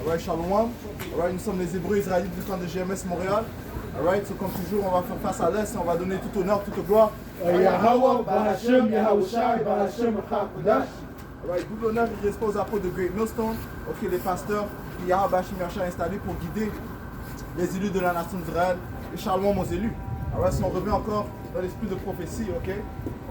Alright, Shalom. Alright, nous sommes les Hébreux israélites du camp de GMS Montréal. Alright, so comme toujours, on va faire face à l'Est et on va donner tout honneur, toute gloire. Yahweh, Barashem, Yahushai, Barashem, Chakudash. Alright, double honneur il reste aux apôtres de Great Millstone, ok, les pasteurs que Yahweh Bashim Yahshua a installés pour guider les élus de la nation d'Israël et Shalom aux élus. Alright, si on revient encore dans l'esprit de prophétie, ok,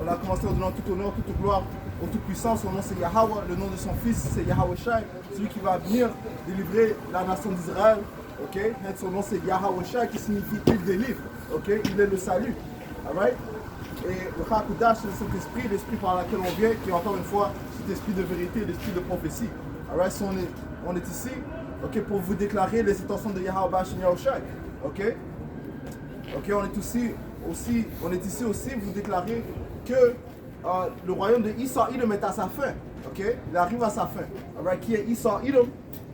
on a commencé en donnant tout honneur, toute gloire au Tout-Puissant. Son nom c'est Yahweh, le nom de son fils c'est Yahushai, celui qui va venir délivrer la nation d'Israël. Ok, et son nom c'est Yahushai qui signifie il délivre. Ok, il est le salut. Alright? Et le Chakudash c'est cet esprit, l'esprit par lequel on vient, qui est encore une fois cet esprit de vérité, l'esprit de prophétie. Alright, so on est ici, ok, pour vous déclarer les intentions de Yahweh Bashim Yahushai. Ok? Ok, on est ici aussi vous déclarer que le royaume de Esau Edom est à sa fin. Ok, il arrive à sa fin. Alright, qui est Esau Edom?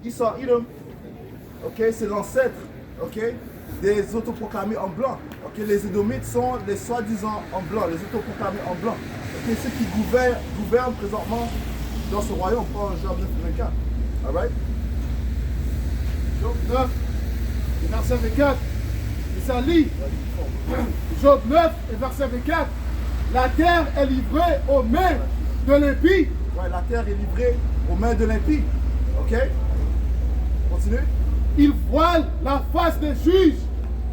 Esau Edom, ok, c'est l'ancêtre, ok, des autoproclamés en blanc. Ok, les Édomites sont les soi-disant en blanc, les autoproclamés en blanc. Ok, ceux qui gouvernent présentement dans ce royaume, pas en Job 9 et 24. Alright? Job 9, verset 24. Et ça lit. Job 9 et verset 24. La terre est livrée aux mains de l'impie. Ouais, la terre est livrée aux mains de l'impie. Ok? Continue. Il voile la face des juges.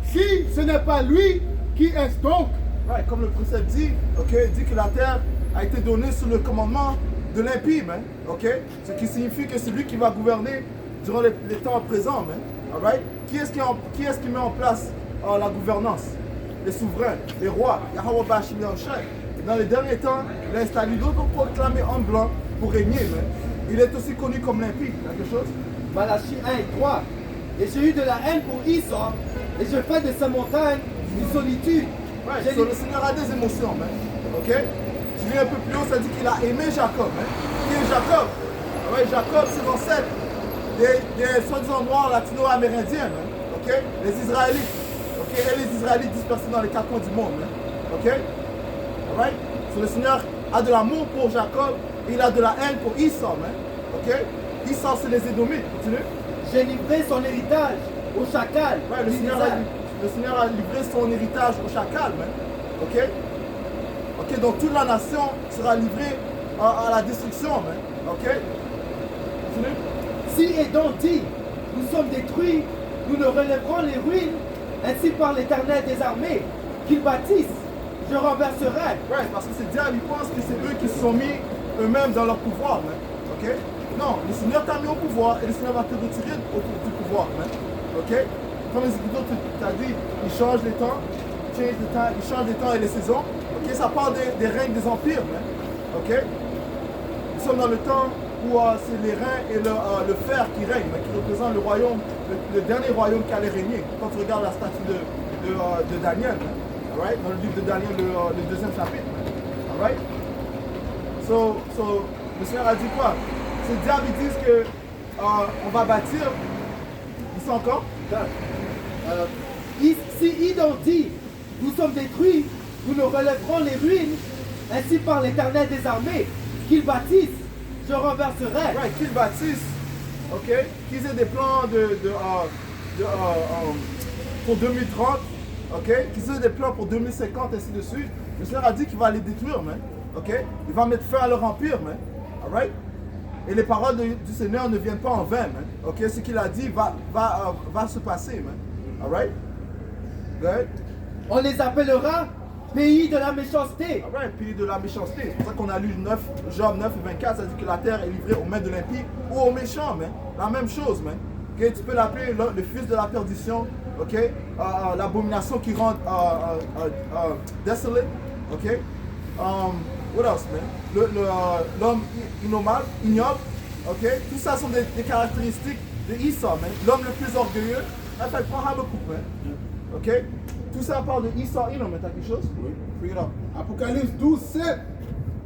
Si ce n'est pas lui, qui est-ce donc? Ouais, comme le précepte dit, ok, il dit que la terre a été donnée sous le commandement de l'impie, man. Ok? Ce qui signifie que c'est lui qui va gouverner durant les temps présents, man. Alright? Qui est-ce qui met en place la gouvernance? Les souverains, les rois, Yahweh Bashim Yahushai. Dans les derniers temps, il a installé d'autres proclamés en blanc pour régner, man. Il est aussi connu comme l'impie. Quelque chose? Malachie 1 et 3. Et j'ai eu de la haine pour Esau, et je fais de sa montagne une solitude. Ouais, so le Seigneur a des émotions, man. Ok? Tu viens un peu plus haut, ça dit qu'il a aimé Jacob. Hein? Qui est Jacob? Ouais, Jacob, c'est l'ancêtre des soi-disant noirs latino-amérindiens. Hein? Ok? Les Israélites. Ok? Et les Israélites dispersés dans les quatre coins du monde. Hein? Ok? Alright? So le Seigneur a de l'amour pour Jacob et il a de la haine pour Esau. Hein? Ok? Esau, c'est les Édomites. Continue. J'ai livré son héritage au chacal. Ouais, le Seigneur a livré son héritage au chacal, man. Ok? Ok, donc toute la nation sera livrée à la destruction, man. Ok? Continue. Si Édom dit, nous sommes détruits, nous ne relèverons les ruines, ainsi par l'Éternel des armées, qu'ils bâtissent, je renverserai. Ouais, parce que c'est diable, ils pensent que c'est eux qui se sont mis eux-mêmes dans leur pouvoir, man. Ok? Non, le Seigneur t'a mis au pouvoir et le Seigneur va te retirer du pouvoir, man. Ok? Comme les Écritures t'as dit, il change les temps, il change les temps et les saisons. Ok? Ça part des règnes des empires, man. Ok? Nous sommes dans le temps où c'est les reins et le fer qui règnent, mais qui représentent le royaume, le dernier royaume qui allait régner. Quand tu regardes la statue de Daniel, man. Alright? Dans le livre de Daniel, le deuxième chapitre, man. Alright? So, le Seigneur a dit quoi? Ces diables, ils disent que on va bâtir. Ils sont encore? Si Édom dit, nous sommes détruits, nous ne relèverons les ruines, ainsi par l'Éternel des armées, qu'ils bâtissent, je renverserai. Ouais, qu'ils bâtissent, ok? Qu'ils aient des plans pour 2030, ok? Qu'ils aient des plans pour 2050, ainsi de suite. Le Seigneur a dit qu'il va les détruire, man. Ok? Il va mettre fin à leur empire, man. Alright? Et les paroles du Seigneur ne viennent pas en vain, man. Ok? Ce qu'il a dit va se passer, man. Alright? Good? On les appellera pays de la méchanceté. Alright, pays de la méchanceté. C'est pour ça qu'on a lu Job 9 et 24, ça dit que la terre est livrée aux mains de l'impie ou aux méchants, man. La même chose, man. Okay? Tu peux l'appeler le fils de la perdition, ok? L'abomination qui rend desolate, ok? What else, man? L'homme ignoble, ok? Tout ça sont des caractéristiques de Esau, man. L'homme le plus orgueilleux. En fait, prends Habakkuk, man. Ok? Tout ça parle de Esau, Edom, t'as quelque chose? Oui. Bring it up. Apocalypse 12, 7.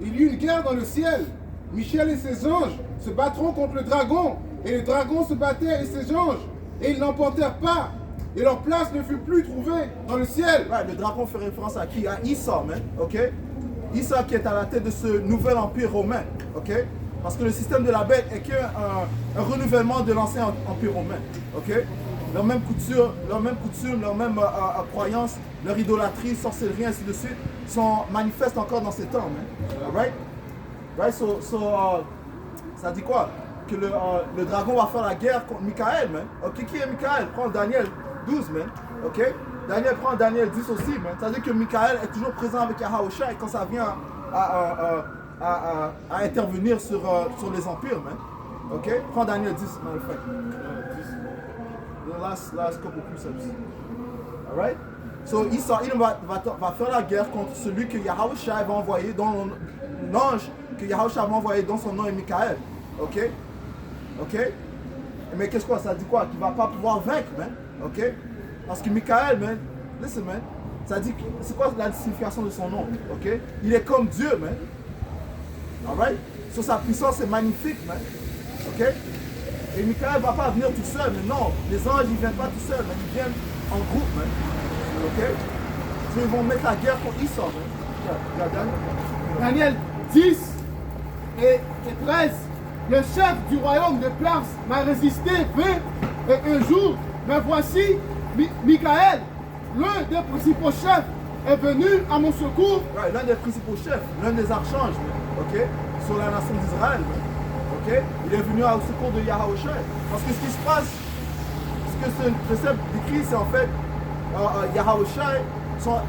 Il y eut une guerre dans le ciel. Michel et ses anges se battront contre le dragon. Et le dragon se battait et ses anges. Et ils n'emportèrent pas. Et leur place ne fut plus trouvée dans le ciel. Ouais, le dragon fait référence à qui? À Esau, man. Ok? Esau qui est à la tête de ce nouvel empire romain. Ok? Parce que le système de la bête est qu'un renouvellement de l'ancien empire romain. Ok? Leurs mêmes coutumes, leurs mêmes croyances, leur idolâtrie, sorcellerie, ainsi de suite, sont manifestes encore dans ces temps. Man. Right? Right? Ça dit quoi? Que le dragon va faire la guerre contre Michael, man. Ok, qui est Michael? Prends Daniel 12, man. Ok? Daniel prend Daniel 10 aussi, man. Ça veut dire que Michael est toujours présent avec Yahawashi quand ça vient à intervenir sur les empires, man. Ok? Prends Daniel 10, matter of fact. 10. The last couple precepts. Alright? So Esau va faire la guerre contre celui que Yahawashi va envoyer, dont l'ange que Yahawashi va envoyer, dont son nom est Michael. Ok? Ok? Mais qu'est-ce que ça dit quoi? Qu'il va pas pouvoir vaincre, man. Ok? Parce que Michael, man, listen, man, ça dit, c'est quoi la signification de son nom? Ok? Il est comme Dieu, man. Alright? So sa puissance est magnifique, man. Ok? Et Michael va pas venir tout seul, mais non, les anges ils viennent pas tout seuls, mais ils viennent en groupe, man. Ok? So ils vont mettre la guerre contre Esau, man. Daniel 10 et 13. Le chef du royaume de Perse m'a résisté 20 et un jour, mais voici Michael, l'un des principaux chefs, est venu à mon secours. Ouais, l'un des principaux chefs, l'un des archanges, ok, sur la nation d'Israël, ok, il est venu au secours de Yahawashi. Parce que ce qui se passe, ce que ce précepte décrit, c'est en fait Yahawashi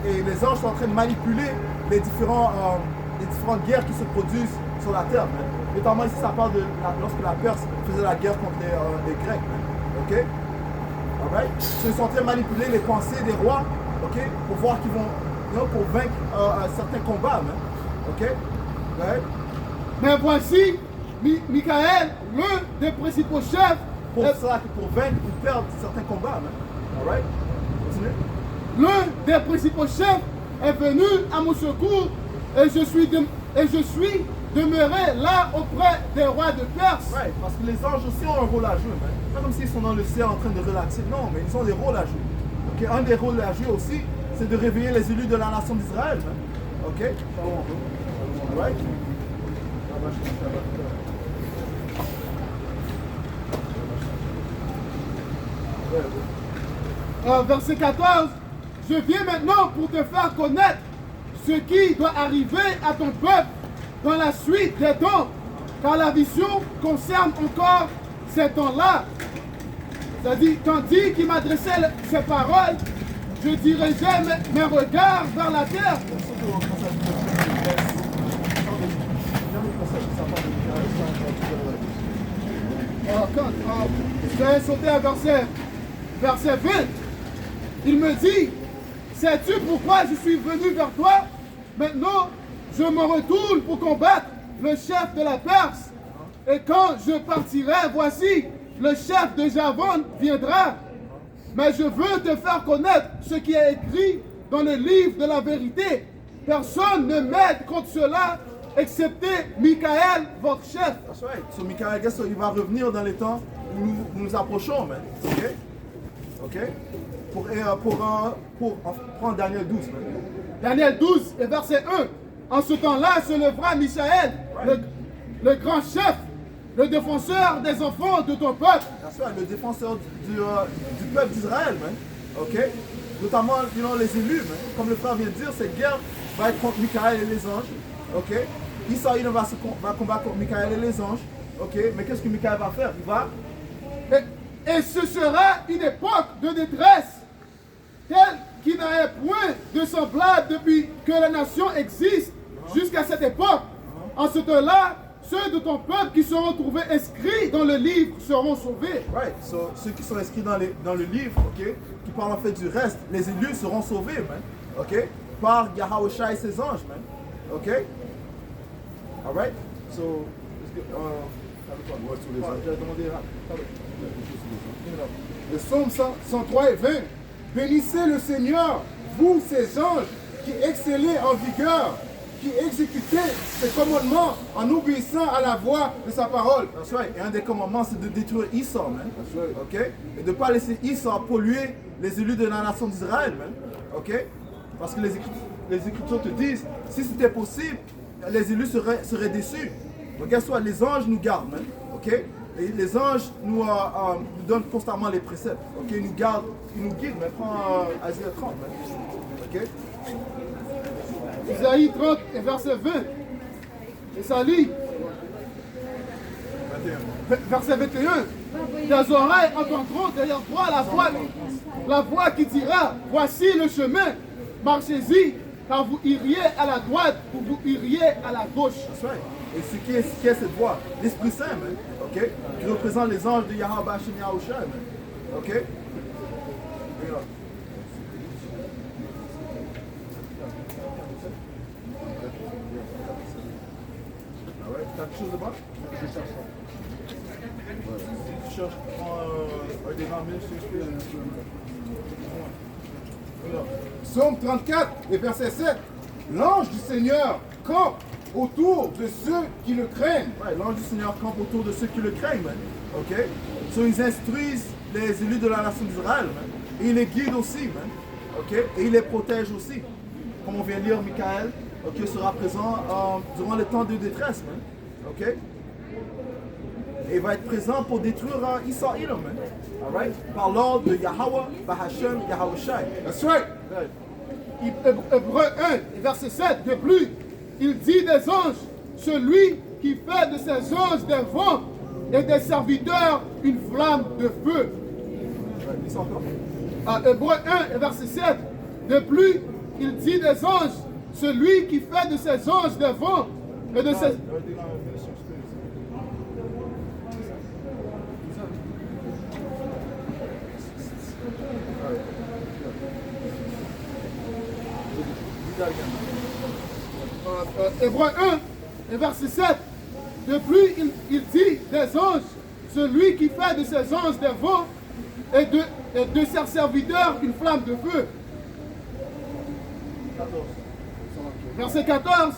et les anges sont en train de manipuler les différentes guerres qui se produisent sur la terre. Notamment ici, ça parle de lorsque la Perse faisait la guerre contre les Grecs. Ok? Alright? Ils sont en train de manipuler les pensées des rois, ok? Pour voir qu'ils vont, pour vaincre certains combats. Ok? Right? Mais voici Michael, l'un des principaux chefs. Pour vaincre ou perdre certains combats. Alright? Continue. L'un des principaux chefs est venu à mon secours et je suis demeuré là auprès des rois de Perse. Right, parce que les anges aussi ont un rôle à jouer. Pas comme s'ils sont dans le ciel en train de relaxer. Non, mais ils ont des rôles à jouer. Okay? Un des rôles à jouer aussi, c'est de réveiller les élus de la nation d'Israël. Ok? Right? Verset 14. Je viens maintenant pour te faire connaître ce qui doit arriver à ton peuple dans la suite des temps, car la vision concerne encore ces temps-là. C'est-à-dire, tandis qu'il m'adressait ces paroles, je dirigeais mes regards vers la terre. Je vais sauter à verset 20. Il me dit, sais-tu pourquoi je suis venu vers toi? Maintenant, je me retourne pour combattre le chef de la Perse. Et quand je partirai, voici, le chef de Javon viendra. Mais je veux te faire connaître ce qui est écrit dans le livre de la vérité. Personne ne m'aide contre cela, excepté Michael, votre chef. That's right. So Michael, il va revenir dans les temps où nous approchons, man. Ok? Ok? Pour prendre Daniel 12, man. Daniel 12 et verset 1. En ce temps-là se lèvera Michaël, le grand chef, le défenseur des enfants de ton peuple. That's right, le défenseur du peuple d'Israël, man. Ok? Notamment, les élus, man. Comme le frère vient de dire, cette guerre va être contre Michaël et les anges. Ok? Isaïe va combattre contre Michaël et les anges. Ok? Mais qu'est-ce que Michaël va faire? Il va... Et ce sera une époque de détresse, telle qu'il n'a point de semblable depuis que la nation existe jusqu'à cette époque. En ce temps-là, ceux de ton peuple qui seront trouvés inscrits dans le livre seront sauvés. Right, so, ceux qui sont inscrits dans le livre, ok, qui parlent en fait du reste, les élus seront sauvés, man, ok, par Yahawashi et ses anges, man, ok. Alright, so, Le psaume 103 et 20. Bénissez le Seigneur, vous ses anges, qui excellez en vigueur, qui exécutez ses commandements en obéissant à la voix de sa parole. That's right. Et un des commandements, c'est de détruire Esau, man. That's right. Ok? Et de ne pas laisser Esau polluer les élus de la nation d'Israël, man. Ok? Parce que les Écritures te disent, si c'était possible, les élus seraient déçus. Donc, guess what? Les anges nous gardent, man. OK? Et les anges nous donnent constamment les préceptes. OK? Ils nous gardent, ils nous guident. Mais prends Isaïe 30, man. OK? Isaïe 30 et verset 20. Et ça lit. 21. Verset 21. Tes oreilles entendront derrière toi la voix qui dira, voici le chemin, marchez-y, car vous iriez à la droite ou vous iriez à la gauche. That's right. Et ce qui est cette voix? L'Esprit Saint, man. OK? Qui représente les anges de Yahweh Hashem Yahushua, man. OK? Et là. Ah ouais? T'as quelque chose de bon? Je cherche ça. Tu cherches, prends un des 20 000, je t'explique. Psaume 34 et verset 7. L'ange du Seigneur campe autour de ceux qui le craignent. Ouais, l'ange du Seigneur campe autour de ceux qui le craignent, man. OK? So, ils instruisent les élus de la nation d'Israël, man. Et ils les guident aussi, man. OK? Et ils les protègent aussi. Comme on vient de lire, Michael, OK, sera présent durant les temps de détresse, man. OK? Et il va être présent pour détruire Esau Edom, man. Alright? Par l'ordre de Yahweh, Bahashem, Yahushai. That's right. Hébreu 1 et verset 7. De plus, il dit des anges, celui qui fait de ses anges des vents et des serviteurs une flamme de feu. Ouais, ils sont encore. Hébreu 1 et verset 7. De plus, il dit des anges, celui qui fait de ses anges des vents et de ses... Hébreu 1 et verset 7. De plus, il dit des anges, celui qui fait de ses anges des vents et de ses serviteurs une flamme de feu. 14. Verset 14.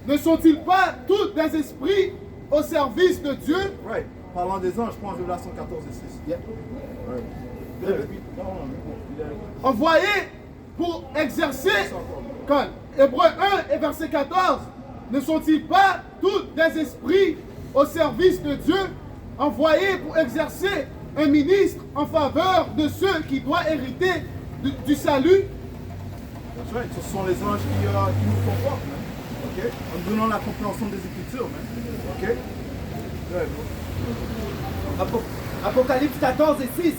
Ne sont-ils pas tous des esprits au service de Dieu? Right. Parlant des anges, prends Révélation 14 et 6. Yeah. Ouais. Envoyés pour exercer, quand Hébreu 1 et verset 14, ne sont-ils pas tous des esprits au service de Dieu, envoyés pour exercer un ministre en faveur de ceux qui doivent hériter du salut? That's right. Ce sont les anges qui nous confortent, man. OK? En donnant la compréhension des Écritures, man. OK? Ouais, Apocalypse 14 et 6.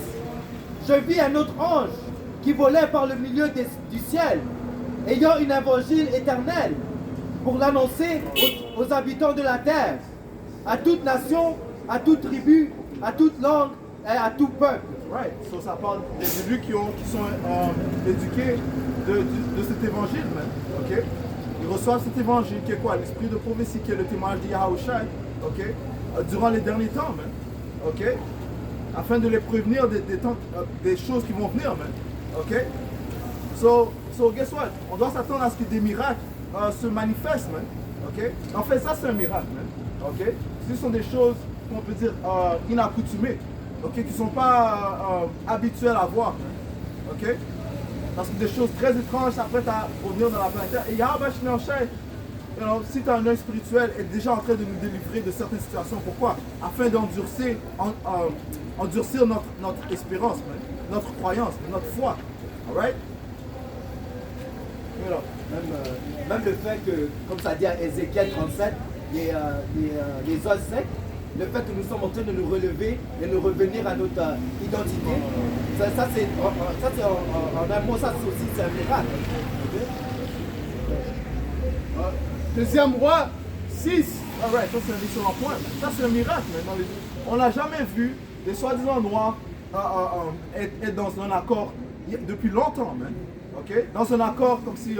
Je vis un autre ange qui volait par le milieu du ciel, ayant une évangile éternelle pour l'annoncer aux habitants de la terre, à toute nation, à toute tribu, à toute langue et à tout peuple. Right. So, ça parle des élus qui sont éduqués de cet évangile, man. OK? Ils reçoivent cet évangile qui est quoi? L'esprit de prophétie, qui est le témoignage de Yahushua, OK? Durant les derniers temps, man. OK? Afin de les prévenir des choses qui vont venir, man. OK? So guess what? On doit s'attendre à ce que des miracles se manifestent, man. OK? En fait, ça, c'est un miracle, man. OK? Ce sont des choses qu'on peut dire inaccoutumées. OK? Qui ne sont pas habituelles à voir, man. OK? Parce que des choses très étranges s'apprêtent à revenir dans la planète. Et Yahweh Shneoshai, si tu as un œil spirituel, est déjà en train de nous délivrer de certaines situations. Pourquoi? Afin d'endurcir notre espérance, man. Notre croyance, notre foi. Alright? Voilà. Même le fait que, comme ça dit à Ézéchiel 37, les os secs, le fait que nous sommes en train de nous relever et de revenir à notre identité, ça c'est en un mot, ça aussi c'est un miracle. Deuxième roi 6. Alright, ça c'est un excellent point. Ça c'est un miracle. Man. On n'a jamais vu des soi-disant noirs être dans un accord depuis longtemps, man. OK? Dans un accord comme si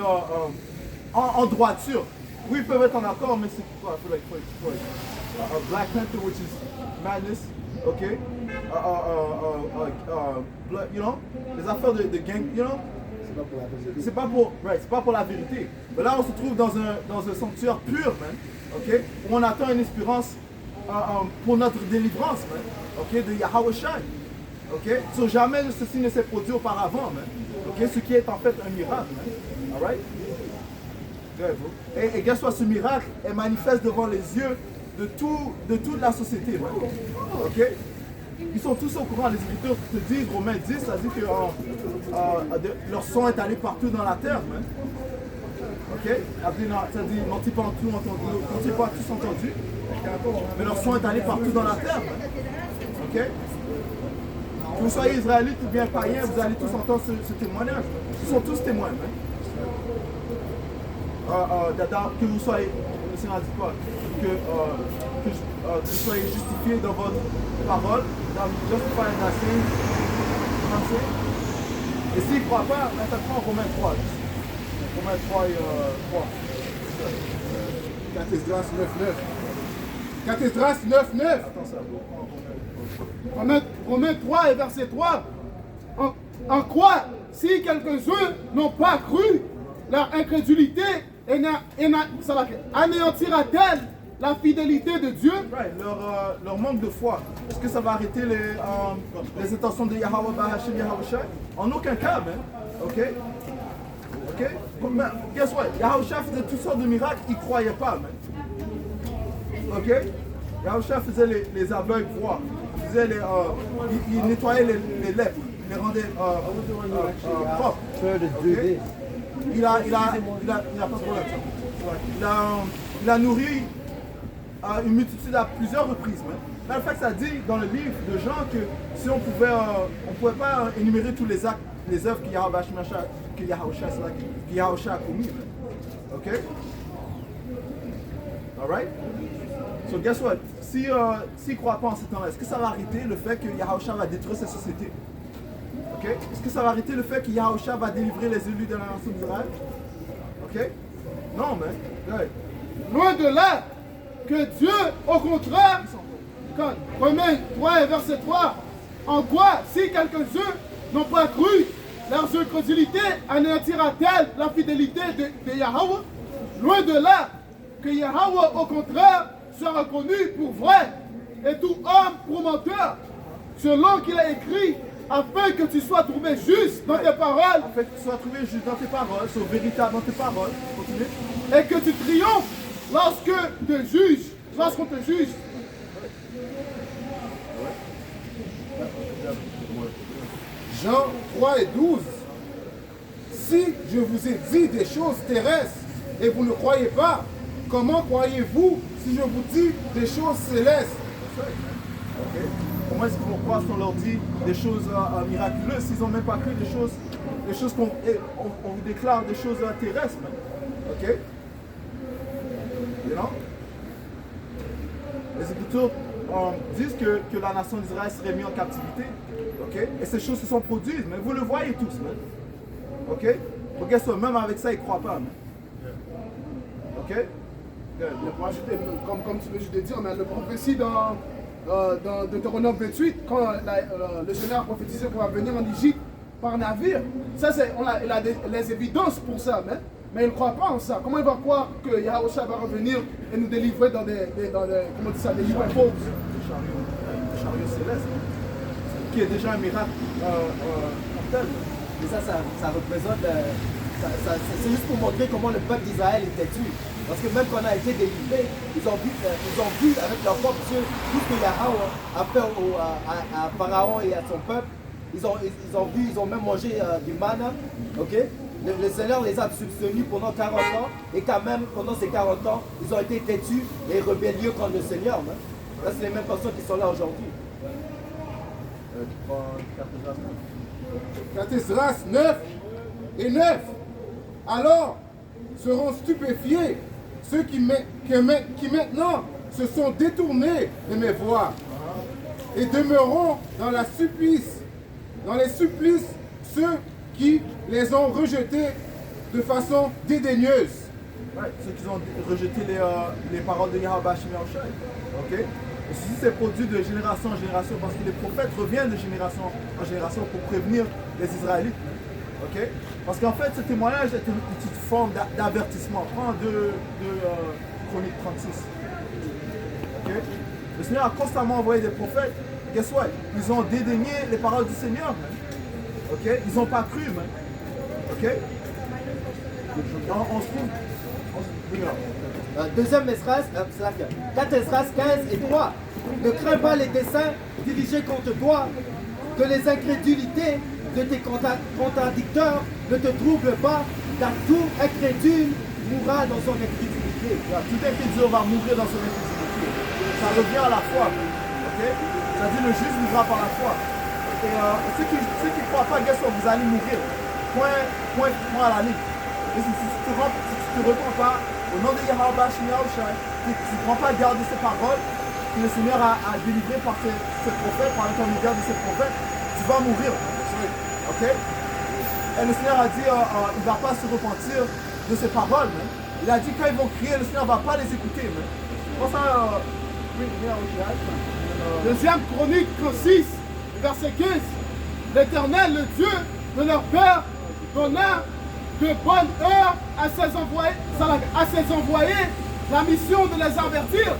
en droiture. Oui, ils peuvent être en accord, mais c'est quoi? Black Panther, which is madness, OK? You know? Les affaires de gang, you know? C'est pas pour la vérité. Mais là, on se trouve dans un sanctuaire pur, man. OK? Où on attend une espérance pour notre délivrance, man. OK? De Yahweh Shai. OK? So, jamais ceci ne s'est produit auparavant, man. OK? Ce qui est en fait un miracle, man. Alright? Et guess what? Ce miracle est manifeste devant les yeux de toute la société. Man. Ok? Ils sont tous au courant. Les Écritures te disent, Romains 10, ça dit que leur son est allé partout dans la terre. Man. Ok? Ça dit, n'ont-ils pas tous entendu? Mais leur son est allé partout dans la terre. Man. Ok? Que vous soyez israélite ou bien païen, vous allez tous entendre ce témoignage. Ils sont tous témoins. Hein? Que vous soyez, le Seigneur dit pas, que vous soyez justifiés dans votre parole, justify in thy sins, français. Et s'ils ne croient pas, ça prend Romains 3. Romains 3 et 3. Cathésdras 9.9. Cathésdras 9.9. Attends ça. Romains 3 et verset 3. En quoi, si quelques-uns n'ont pas cru, leur incrédulité anéantira-t-elle la fidélité de Dieu? Right. Leur manque de foi. Est-ce que ça va arrêter les intentions de Yahweh Bahashim Yahushua? En aucun cas, man. Ok? Ok? Mais, guess what? Yahushua faisait toutes sortes de miracles, ils ne croyaient pas, man. Ok? Yahushua faisait les aveugles voir. Il nettoyait les lèpres. Il les rendait propres. Okay? Il a pas de problème. Il a nourri une multitude à plusieurs reprises. Mais le fait que ça dit dans le livre de Jean que si on pouvait pas énumérer tous les actes, les œuvres que Yahushua a commis. Ok? Alright? So guess what? S'il ne croit pas en ce temps-là, est-ce que ça va arrêter le fait que Yahushua va détruire cette société? Ok? Est-ce que ça va arrêter le fait que Yahushua va délivrer les élus de la nation d'Israël? Ok? Non, mais. Ouais. Loin de là, que Dieu, au contraire, Romains 3 et verset 3, en quoi, si quelques-uns n'ont pas cru, leur incrédulité anéantira-t-elle la fidélité de Yahweh? Loin de là, que Yahweh, au contraire, soit reconnu pour vrai, et tout homme pour menteur, selon qu'il a écrit, afin que tu sois trouvé juste dans tes paroles. Afin que tu sois trouvé juste dans tes paroles, sois véritable dans tes paroles. Continue. Et que tu triomphes lorsqu'on te juge. Jean 3 et 12. Si je vous ai dit des choses terrestres et vous ne croyez pas, comment croyez-vous si je vous dis des choses célestes? Okay. Comment est-ce qu'ils vont croire si on leur dit des choses miraculeuses s'ils n'ont même pas cru des choses qu'on vous déclare des choses terrestres? Ok? You know? Les Écritures disent que la nation d'Israël serait mise en captivité. Ok? Et ces choses se sont produites, mais vous le voyez tous. Man. Ok? Donc, guess what? Même avec ça, ils ne croient pas. Man. Ok? Moi, comme tu veux juste dire, mais le prophétie dans Deutéronome 28, quand le Seigneur a prophétisé qu'on va venir en Égypte par navire, ça il a les évidences pour ça, mais il ne croit pas en ça. Comment il va croire que Yahushua va revenir et nous délivrer dans des comment on dit ça, des UFO? Le chariot céleste, qui est déjà un miracle en tel. Et ça représente, c'est juste pour montrer comment le peuple d'Israël était tué. Parce que même quand on a été délivré, ils ont vu avec leur propre yeux tout ce que Yahweh a fait à Pharaon et à son peuple. Ils ont vu, ils ont même mangé du manna. Okay? Le Seigneur les a soutenus pendant 40 ans. Et quand même, pendant ces 40 ans, ils ont été têtus et rebellieux contre le Seigneur. Hein? Là, c'est les mêmes personnes qui sont là aujourd'hui. Cathésdras 9 et 9. Alors seront stupéfiés ceux qui maintenant se sont détournés de mes voies et demeureront dans les supplices ceux qui les ont rejetés de façon dédaigneuse. Ouais, ceux qui ont rejeté les paroles de Yahweh Bashim Yahushua. Ok? Et ceci s'est produit de génération en génération parce que les prophètes reviennent de génération en génération pour prévenir les Israélites. Ok? Parce qu'en fait, ce témoignage est une petite forme d'avertissement. Prends de Chronique 36. Ok? Le Seigneur a constamment envoyé des prophètes. Guess what? Ils ont dédaigné les paroles du Seigneur. Man. Ok? Ils n'ont pas cru. Man. Ok? On se trouve. Deuxième Esdras, c'est laquelle 4 Esdras 15 et 3. Ne crains pas les desseins dirigés contre toi, que les incrédulités de tes contradicteurs ne te troublent pas, car tout incrédule mourra dans son incrédulité. Tout incrédule va mourir dans son incrédulité. Ça revient à la foi. Ok? Ça dit le juste vivra par la foi. Et ceux qui ne croient pas, guess what, vous allez mourir. Point à la ligne. Et si tu ne te repens pas, au nom de Yahweh Shemiah Oshai, si tu ne prends pas garde de ces paroles que le Seigneur a délivrées par ses prophètes, par l'intermédiaire de ses prophètes, tu vas mourir. Ok? Et le Seigneur a dit, il ne va pas se repentir de ses paroles. Man. Il a dit quand ils vont crier, le Seigneur ne va pas les écouter. Man. Pour ça, Deuxième Chronique 36, verset 15. L'Éternel, le Dieu de leur père, donna de bonne heure à ses envoyés la mission de les avertir,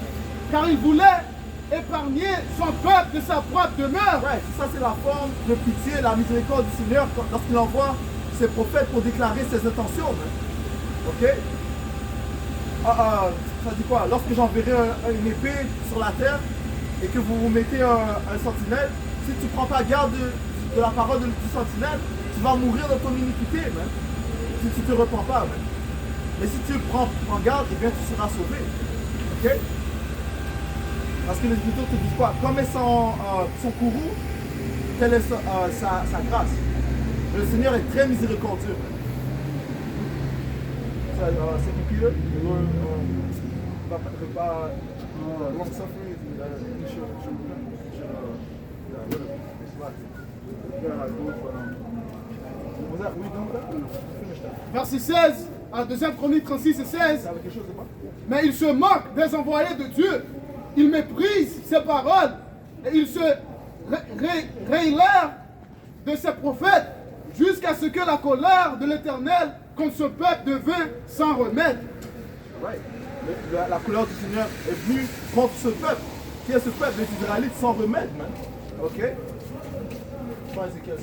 car il voulait épargner son peuple de sa propre demeure. Ouais, ça c'est la forme de pitié, la miséricorde du Seigneur lorsqu'il envoie ses prophètes pour déclarer ses intentions. Man. Ok? Ça dit quoi? Lorsque j'enverrai une épée sur la terre et que vous mettez un sentinelle, si tu ne prends pas garde de la parole du sentinelle, tu vas mourir dans ton iniquité, man. Si tu ne te repens pas. Man. Mais si tu prends garde, eh bien tu seras sauvé. Ok? Parce que les Écritures te disent quoi? Comme est son courroux, telle est sa grâce. Le Seigneur est très miséricordieux. C'est qui là? Pas long suffering. Verset 16, à 2 Chronique 36 et 16. Mais il se moque des envoyés de Dieu. Il méprise ses paroles et il se réilère de ses prophètes jusqu'à ce que la colère de l'Éternel contre ce peuple devint sans remède. Right. La colère du Seigneur est venue contre ce peuple. Qui est ce peuple? Les Israélites sans remède, man. Ok? Je crois Ézéchiel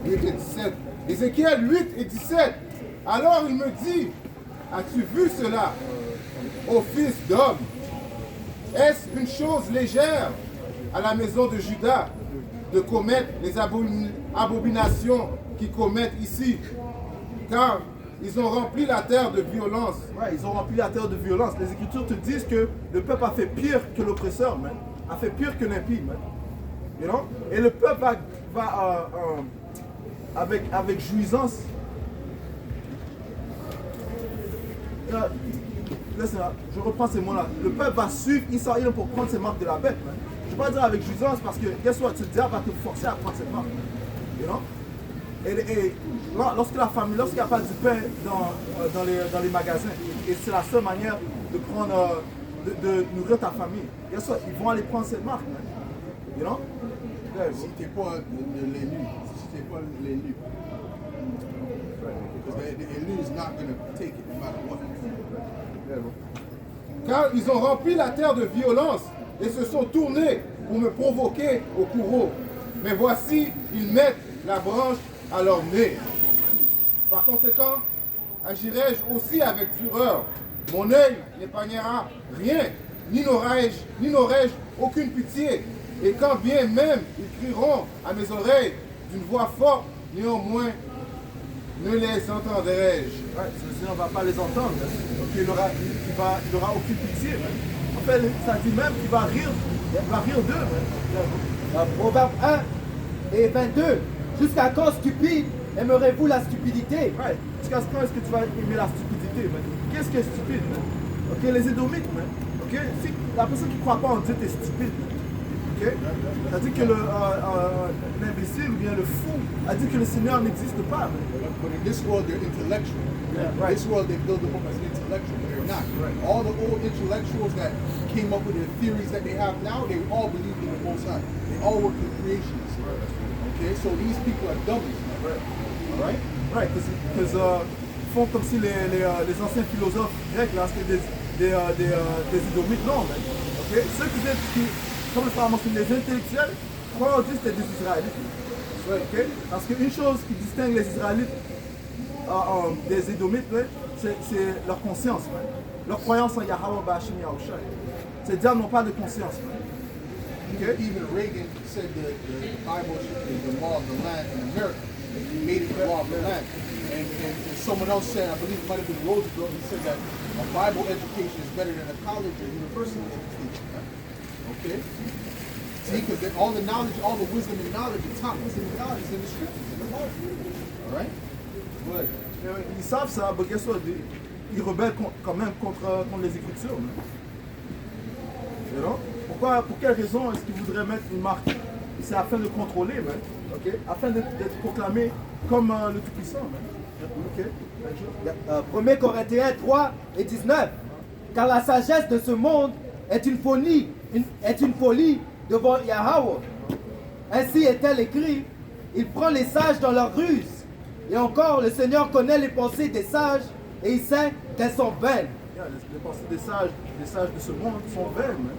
8 et 17. Ézéchiel 8 et 17. Alors il me dit, as-tu vu cela, ô fils d'homme? Est-ce une chose légère à la maison de Juda de commettre les abominations qu'ils commettent ici? Car ils ont rempli la terre de violence. Ouais, ils ont rempli la terre de violence. Les Écritures te disent que le peuple a fait pire que l'oppresseur, man. A fait pire que l'impie, man. You know? Et le peuple va avec jouissance. Laisse-moi, je reprends ces mots-là. Le peuple va suivre Israël pour prendre ses marques de la bête, man. Je ne vais pas dire avec jouissance parce que, guess what, le diable va te forcer à prendre cette marque. You know? Et lorsqu'il n'y a pas du pain dans les magasins, et c'est la seule manière de prendre, de nourrir ta famille, guess what, ils vont aller prendre cette marque, man. You know? Si tu n'es pas l'élu, si tu n'es pas l'élu, because the élu is not going to take it no matter what. Car ils ont rempli la terre de violence et se sont tournés pour me provoquer au courroux. Mais voici, ils mettent la branche à leur nez. Par conséquent, agirai-je aussi avec fureur. Mon œil n'épargnera rien, ni n'aurai-je aucune pitié. Et quand bien même ils crieront à mes oreilles d'une voix forte, néanmoins ne les entendrai-je. Ouais, le Seigneur ne va pas les entendre. Donc il n'aura aucune pitié. Man. En fait, ça dit même qu'il va rire d'eux. Proverbe 1 et 22. Jusqu'à quand, stupide, aimerez-vous la stupidité? Ouais. Jusqu'à quand est-ce que tu vas aimer la stupidité, man? Qu'est-ce qui est stupide, man? Ok, les Édomites, man. Ok, si la personne qui ne croit pas en Dieu est stupide. Ok? Ça dit que l'imbécile ou bien le fou a dit que le Seigneur n'existe pas, man. But in this world, they're intellectual. Yeah, In right. this world, they build them up as intellectual, but they're not. Right. All the old intellectuals that came up with the theories that they have now, they all believed in the Most High. They all were creationists. Okay, so these people are dummies. Right? Right, because ils font comme si les anciens philosophes grecs, là, c'était des Édomites, non, man. Ok? Ceux qui, comme le frère mentionne, les intellectuels, croient en Dieu, c'était des Israélites. Ouais, ok? Parce qu'une chose qui distingue les Israélites des Édomites, man, c'est leur conscience, man. Leur croyance en Yahweh Bashim Yahushua. Ces diables n'ont pas de conscience, man. Okay? Even Reagan said the Bible is the law of the land in America. He made it the law of the land. And someone else said, I believe it might have been Roosevelt, he said that a Bible education is better than a college or university education. Right? Okay? See, because all the knowledge, all the wisdom and knowledge, the top wisdom and knowledge is in the scriptures, in the Bible. All right? Ouais. Ils savent ça, mais guess what? Ils rebellent quand même contre les Écritures. Man. You know? Pour quelle raison est-ce qu'ils voudraient mettre une marque? C'est afin de contrôler, man. Okay? Afin d'être proclamé comme le Tout-Puissant. Okay? 1 Corinthiens 3 et 19. Car la sagesse de ce monde est une folie devant Yahweh. Ainsi est-elle écrit, il prend les sages dans leur ruse. Et encore, le Seigneur connaît les pensées des sages et il sait qu'elles sont vaines. Yeah, les pensées des sages de ce monde sont vaines. Man.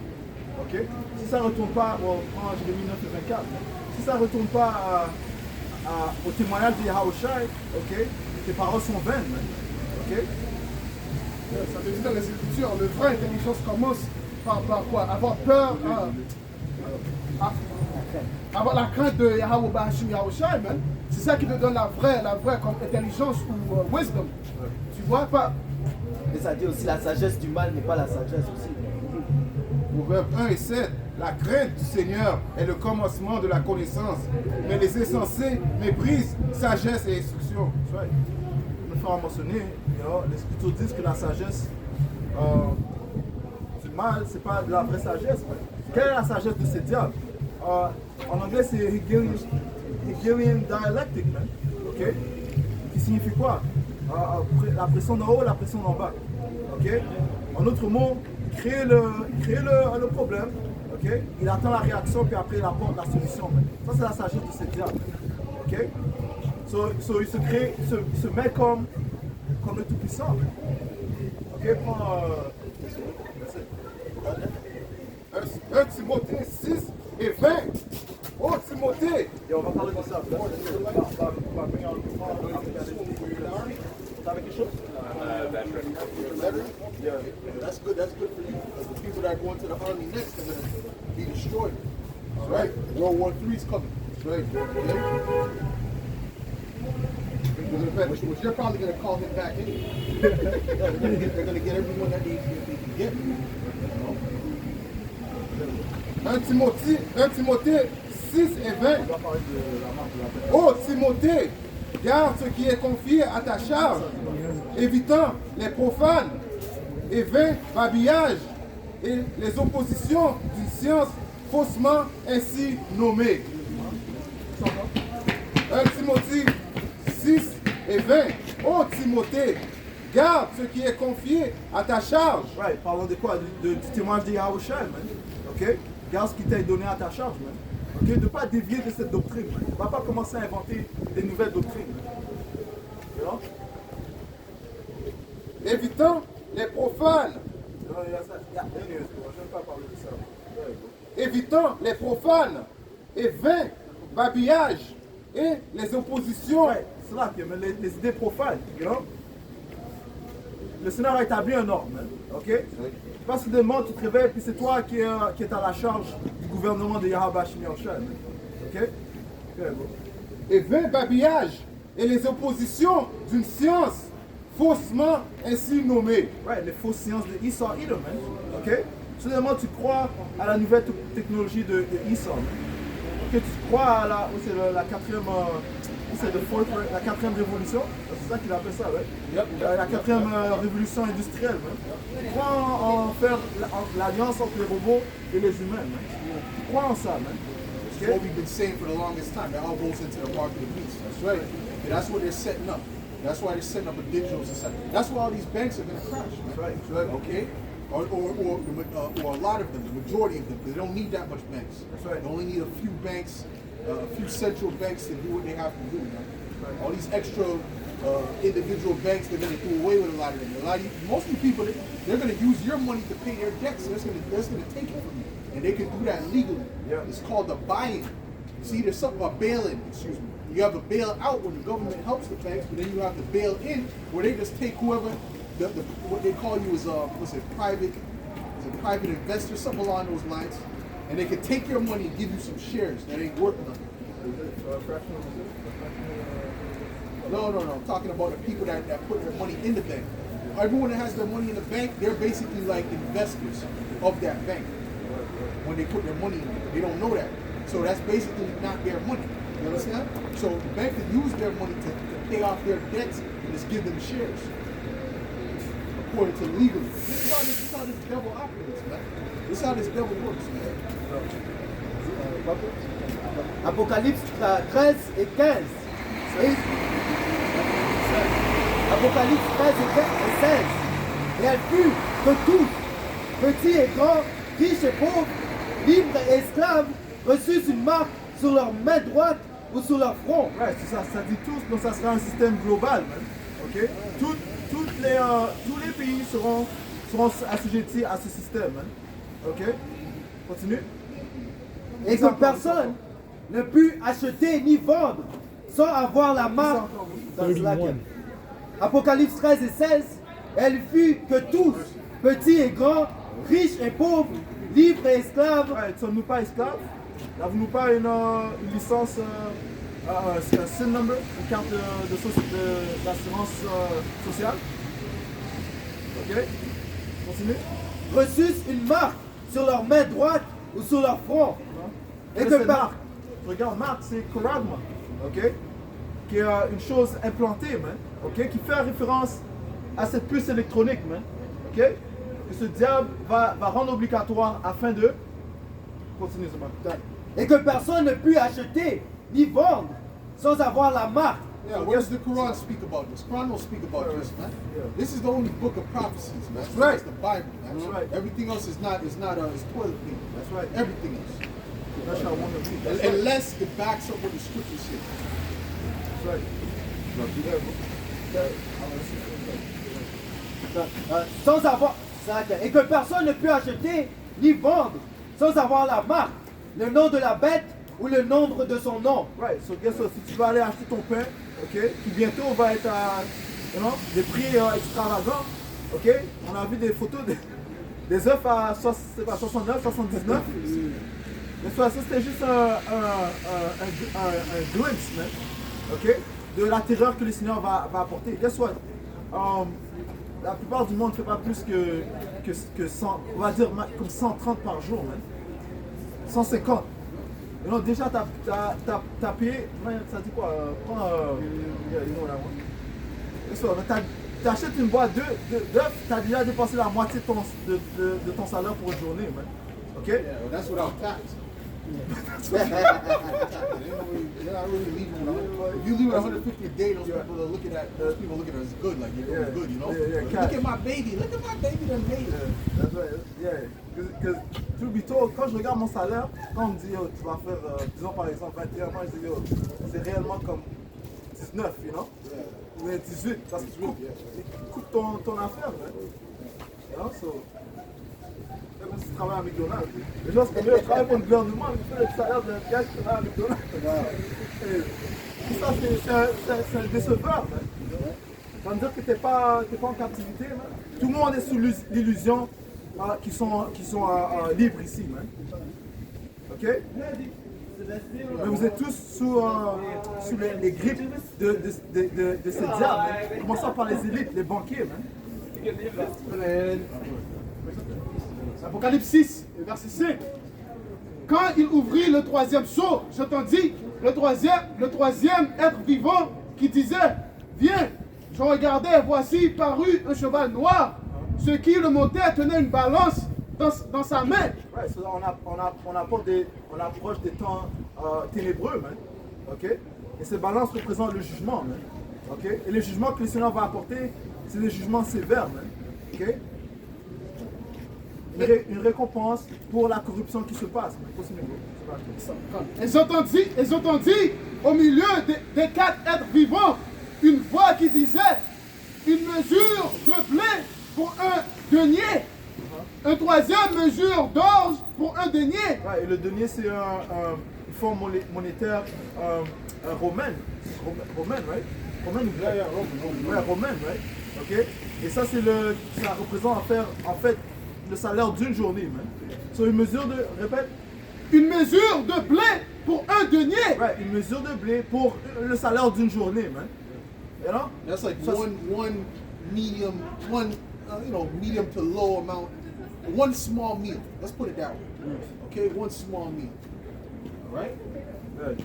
Okay? Si ça ne retourne pas, en Jérémie 9 et 24, si ça ne retourne pas au témoignage de Yahushua, okay, tes paroles sont vaines. Man. Okay? Ça veut dire dans les Écritures, le vrai intelligence commence par quoi? Avoir peur, avoir la crainte de Yahweh Bashim Yahushua, man. C'est ça qui te donne la vraie comme intelligence ou wisdom. Tu vois pas? Mais ça dit aussi la sagesse du mal n'est pas la sagesse aussi. Proverbe 1 et 7. La crainte du Seigneur est le commencement de la connaissance, mais les insensés méprisent sagesse et instruction. Right. Le frère a mentionné, les Écritures disent que la sagesse du mal, c'est pas de la vraie sagesse. Man. Quelle est la sagesse de ces diables? En anglais, c'est Hegelian dialectic, man. Okay? Qui signifie quoi? La pression d'en haut, la pression d'en bas. Okay? En d'autres mots, il crée le problème. Okay? Il attend la réaction, puis après il apporte la solution. Man. Ça, c'est la sagesse de ces diables. Okay? So, il se met comme le Tout-Puissant. Ok, prends. 1 Timothée 6 et 20. Oh Timothée! Et on va parler de ça. T'avais quelque chose? Yeah, that's good for you. Because the people that are going to the army next are going to be destroyed. All right? World War III is coming. Right. Okay? Which you're probably going to call him back anyway. They're going to get everyone that they can get. You know? 1 Timothée 6 et 20. Oh Timothée, garde ce qui est confié à ta charge, évitant les profanes et vains babillages et les oppositions d'une science faussement ainsi nommée. 1 Timothée 6 et 20. Oh Timothée, garde ce qui est confié à ta charge. Right, parlons de quoi? Du témoignage de Yahushua, man. Ok? Garde ce qui t'a donné à ta charge, man. Ok? De ne pas dévier de cette doctrine. On ne va pas commencer à inventer des nouvelles doctrines. You know? Évitant les profanes. Non, il y a ça. Anyways, je n'aime pas parler de ça. Évitant les profanes et vains babillages et les oppositions. Ouais, c'est là que les idées profanes, you know? Le Seigneur a établi un ordre, man. Ok? Pas soudainement tu te réveilles puis c'est toi qui est à la charge du gouvernement de Yahweh Bashim Yahushua. Ok? Okay, bon. Et vains babillages et les oppositions d'une science faussement ainsi nommée. Ouais, les fausses sciences de Esau Edom, man. Ok? Soudainement tu crois à la nouvelle technologie de Esau. Ok, tu crois à la quatrième. C'est la quatrième révolution, c'est ça qu'il appelle ça, ouais. Yep. La quatrième révolution industrielle. Man. Tu crois en faire l'alliance entre les robots et les humains. Man. Tu crois en ça, man. That's what we've been saying for the longest time. That all goes into the mark of the beast. That's right. And that's what they're setting up. That's why they're setting up a digital society. That's why all these banks are going to crash. Man. That's right. That's right. Okay? Or a lot of them, the majority of them, they don't need that much banks. That's right. They only need a few banks, a few central banks to do what they have to do. Man. Right. All these extra individual banks, they're going to do away with a lot of them. Most of the people, they're going to use your money to pay their debts. So they're going to take it from you. And they can do that legally. Yeah. It's called the buying. See, there's something about bail-in, excuse me. You have a bail-out when the government helps the banks, but then you have the bail-in where they just take whoever, what they call you is, private investor, something along those lines, and they can take your money and give you some shares that ain't worth nothing. No, I'm talking about the people that put their money in the bank. Everyone that has their money in the bank, they're basically like investors of that bank. When they put their money in it, they don't know that. So that's basically not their money. You understand? So the bank can use their money to pay off their debts and just give them shares. According to legally. This is how this devil operates, man. This is how this devil works, man. Apocalypse 13 et 15. Apocalypse 13 et 16. Et elle fut que tous, petits et grands, riches et pauvres, libres et esclaves, reçussent une marque sur leur main droite ou sur leur front. Ouais, c'est ça, ça dit tous, donc ça sera un système global, man. Ok? Tous les pays seront assujettis à ce système, man. Ok? Continue. Et que personne ne put acheter ni vendre sans avoir la marque dans laquelle. Apocalypse 13 et 16, elle fut que tous, petits et grands, riches et pauvres, libres et esclaves. Ouais, ne sommes-nous pas esclaves? N'avons-nous pas une licence, un SIN number, une carte d'assurance sociale? Ok? Continue. Reçussent une marque sur leur main droite ou sur leur front. Et que par... Regarde, marque, c'est charagma, ok? Qui est une chose implantée, man, ok? Qui fait référence à cette puce électronique, man, ok? Que ce diable va rendre obligatoire afin de... Continue, ce man. Et que personne ne put acheter ni vendre sans avoir la marque. Yeah, where does the Quran speak about this? Quran don't speak about this, man. Yeah. This is the only book of prophecies, man. That's right. It's the Bible, man. That's right. Everything else is not it's toilet paper. That's right. Everything else. That's what I want to read. That's right. Unless it backs up what the scripture says. That's right. Sans avoir... Et que personne ne put acheter ni vendre sans avoir la marque, le nom de la bête ou le nombre de son nom. Right, so guess what? Si tu vas aller acheter ton pain, ok, qui bientôt va être à des prix extravagants, ok? On a vu des photos des œufs à 69, 79. Mais ça c'était juste un glimpse, man, ok? De la terreur que le Seigneur va apporter. Guess what? La plupart du monde ne fait pas plus que 100, on va dire comme 130 par jour, man. 150. Et donc déjà, t'as payé, ça dit quoi? T'achètes une boîte d'œufs, t'as déjà dépensé la moitié de ton salaire pour une journée, man. Ok? Yeah, well, that's without tax. They're not really leaving it. If you leave it 150 a day, those people are looking at it as good, like you're doing good, you know. Look at my baby done made it. That's right. Yeah. Because to be told, quand je regarde mon salaire, quand on me dit tu vas faire, disons par exemple 21 mois, je dis c'est réellement comme 19, you know. Ou 18, parce que tu coupes ton affaire, man. You know, so. Même si tu travailles à McDonald's, les gens se disent je travaille pour le gouvernement, je fais le salaire d'un gars qui travaille à McDonald's. Tout ça, c'est un déceveur, man. Ça veut dire que t'es pas en captivité, man. Tout le monde est sous l'illusion qui sont libres ici, man. Ok? Mais vous êtes tous sous les grippes de ces diables, man. Commençons par les élites, les banquiers, man. Apocalypse 6, verset 5. Quand il ouvrit le troisième sceau, j'entendis le troisième être vivant qui disait, viens. Je regardais, voici parut un cheval noir. Ce qui le montait tenait une balance dans sa main. Ouais, so on approche des temps ténébreux, man. Ok? Et ces balances représentent le jugement, man. Ok? Et les jugements que le Seigneur va apporter, c'est des jugements sévères, man. Ok? Une récompense pour la corruption qui se passe. Ils entendirent au milieu des quatre êtres vivants une voix qui disait, une mesure de blé pour un denier, un troisième mesure d'orge pour un denier. Ouais, et le denier, c'est il forme monétaire romaine. Romaine, right? Romaine ou Yeah, grecque? Roman. Ouais, romaine, right? Ok? Et ça, ça représente en fait le salaire d'une journée, man. Sur une mesure de, répète, Une mesure de blé pour un denier. ouais, une mesure de blé pour le salaire d'une journée, man. You know? That's like So- one medium, medium to low amount, one small meal. Let's put it that way. Okay, one small meal. All right. Ouais.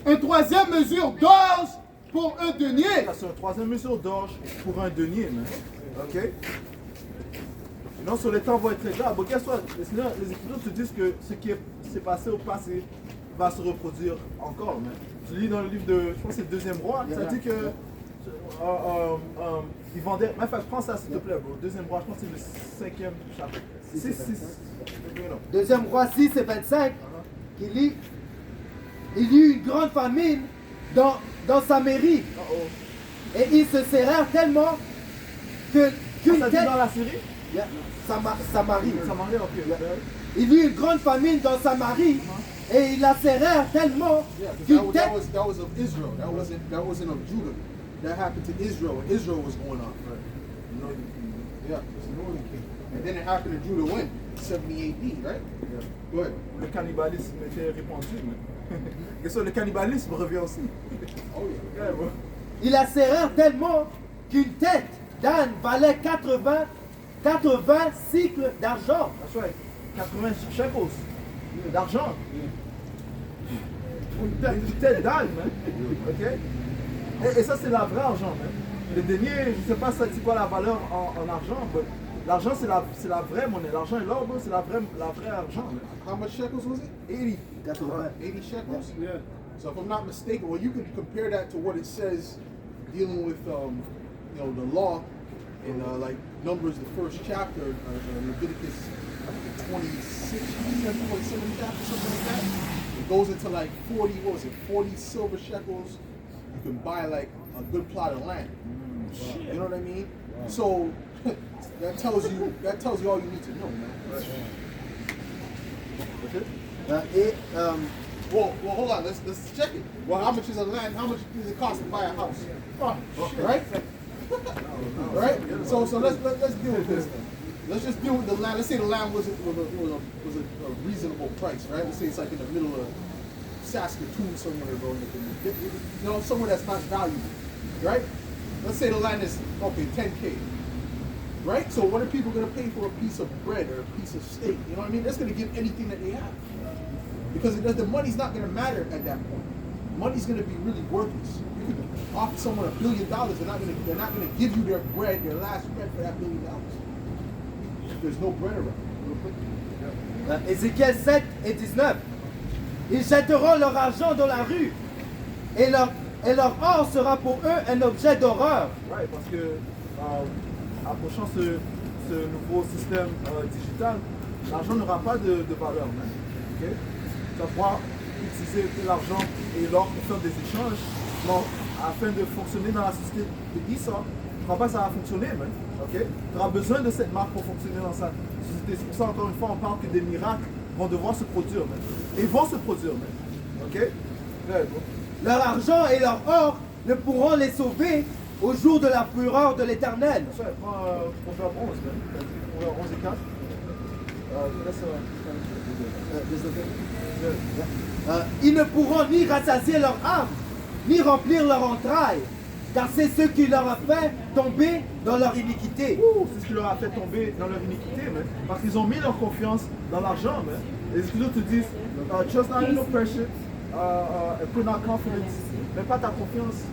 Une troisième mesure d'orge pour un denier. Ça, c'est une troisième mesure d'orge pour un denier, man. Ok? Non, sur les temps vont être très graves. Bon, guess what? Les Écritures te disent que ce qui s'est passé au passé va se reproduire encore, man. Tu lis dans le livre de, je pense que c'est le deuxième roi, ça dit que ils vendaient. Mais enfin, prends ça s'il te plaît, bro. Deuxième roi, je pense que c'est le 5e chapitre. 6. Deuxième roi 6 et 25, qui lit, il y eut une grande famine dans Samarie. Et ils se serrèrent tellement qu'une Ça dit tête... dans la série? Yeah, Samarie. Samarie, ok. Il y eut une grande famine dans Samarie et ils la serrèrent tellement Yeah, 'cause qu'une tête... that was of Israel. That wasn't of Judah. That happened to Israel when Israel was going on. Yeah, it's the northern king. And then it happened to Judah when? 70 AD, right? Go ahead. Le cannibalisme était répandu, man. Et ça, le cannibalisme revient aussi. Oh yeah. Ouais, bro. Ils la serrèrent tellement qu'une tête d'âne valait 80 cycles d'argent. That's right. 80 shekels d'argent. Une tête d'âne, man. Ok? Et ça, c'est la vraie argent, man. Le denier, je sais pas c'est quoi la valeur en argent, mais l'argent, c'est la vraie monnaie. L'argent et l'or, bro, c'est la vraie argent, man. How much shekels was it? 80. 80 shekels? Yeah. So if I'm not mistaken, well, you can compare that to what it says dealing with, the law in like Numbers, the first chapter, Leviticus 26, 27 chapter, something like that. It goes into like 40 silver shekels. You can buy like a good plot of land. You know what I mean? So that tells you all you need to know, man. Well, hold on. Let's check it. Well, how much is a land? How much does it cost to buy a house? Right? Right? So let's deal with this then. Let's just deal with the land. Let's say the land was a reasonable price, right? Let's say it's like in the middle of Saskatoon somewhere, bro. Somewhere that's not valuable, right? Let's say the land is okay, 10K. Right? So what are people gonna pay for a piece of bread or a piece of steak? You know what I mean? That's gonna give anything that they have. Because the money's not going to matter at that point. Money's going to be really worthless. You could offer someone $1 billion, they're not going to give you their bread, their last bread for that $1 billion. There's no bread around. Ézéchiel 7 et 19. Ils jetteront leur argent dans la rue et leur or sera pour eux un objet d'horreur. Ouais, parce que approchant ce nouveau système digital, l'argent n'aura pas de valeur, man. Okay? Tu vas pouvoir utiliser l'argent et l'or pour faire des échanges afin de fonctionner dans la société de Esau. Je ne crois pas que ça va fonctionner, man. Okay? Tu auras besoin de cette marque pour fonctionner dans sa société. C'est pour ça, encore une fois, on parle que des miracles vont devoir se produire, man. Et ils vont se produire, man. Ok? Ouais, bon. Leur argent et leur or ne pourront les sauver au jour de la fureur de l'Éternel. Ça, prends Proverbe 11, man. Proverbe 11 et 4. Ils ne pourront ni rassasier leur âme, ni remplir leur entraille, car c'est ce qui leur a fait tomber dans leur iniquité. C'est ce qui leur a fait tomber dans leur iniquité, man. Parce qu'ils ont mis leur confiance dans l'argent, man. Les Écritures te disent, trust not in oppression, put not confidence. Mets pas ta confiance.